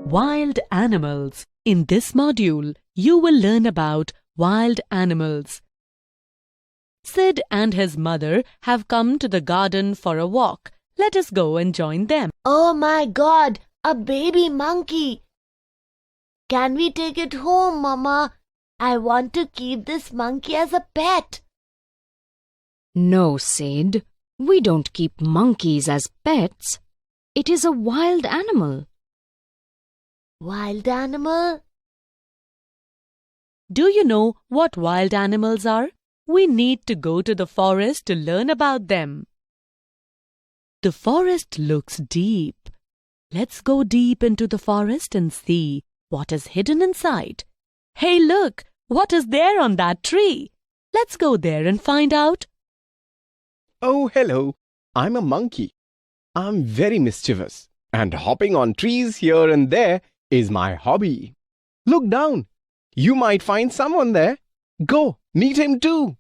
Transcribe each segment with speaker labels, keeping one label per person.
Speaker 1: Wild animals. In this module, you will learn about wild animals. Sid and his mother have come to the garden for a walk. Let us go and join them.
Speaker 2: Oh my God, a baby monkey! Can we take it home, Mama? I want to keep this monkey as a pet.
Speaker 3: No, Sid. We don't keep monkeys as pets. It is a wild animal.
Speaker 2: Wild animal?
Speaker 1: Do you know what wild animals are? We need to go to the forest to learn about them. The forest looks deep. Let's go deep into the forest and see what is hidden inside. Hey, look! What is there on that tree? Let's go there and find out.
Speaker 4: Oh, hello. I'm a monkey. I'm very mischievous, and hopping on trees here and there is my hobby. Look down. You might find someone there. Go, meet him too.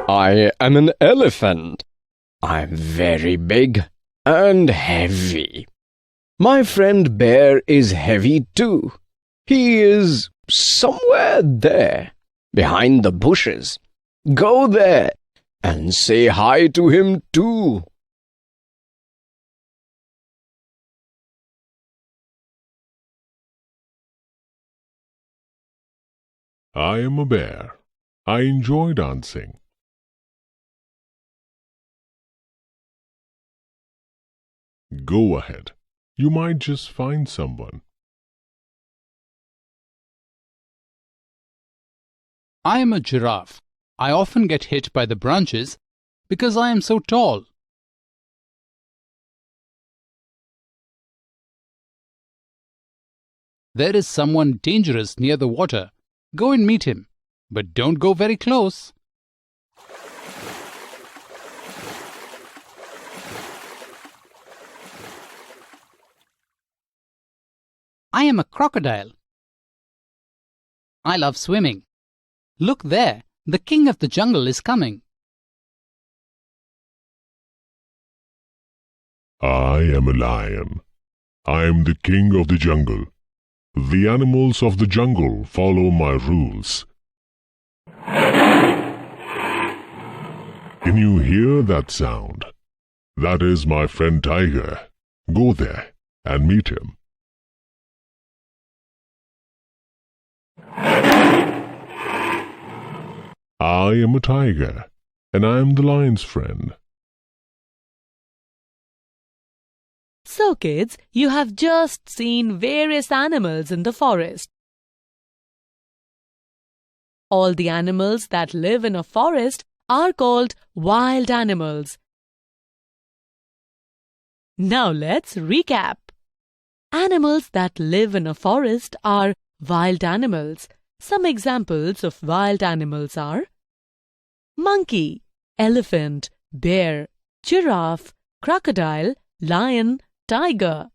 Speaker 4: I am an elephant. I'm very big and heavy. My friend Bear is heavy too. He is somewhere there, behind the bushes. Go there and say hi to him too.
Speaker 5: I am a bear. I enjoy dancing. Go ahead. You might just find someone.
Speaker 6: I am a giraffe. I often get hit by the branches because I am so tall. There is someone dangerous near the water. Go and meet him, but don't go very close. I am a crocodile. I love swimming. Look there, the king of the jungle is coming.
Speaker 5: I am a lion. I am the king of the jungle. The animals of the jungle follow my rules. Can you hear that sound? That is my friend Tiger. Go there and meet him. I am a tiger, and I am the lion's friend.
Speaker 1: So kids, you have just seen various animals in the forest. All the animals that live in a forest are called wild animals. Now let's recap. Animals that live in a forest are wild animals. Some examples of wild animals are monkey, elephant, bear, giraffe, crocodile, lion, tiger.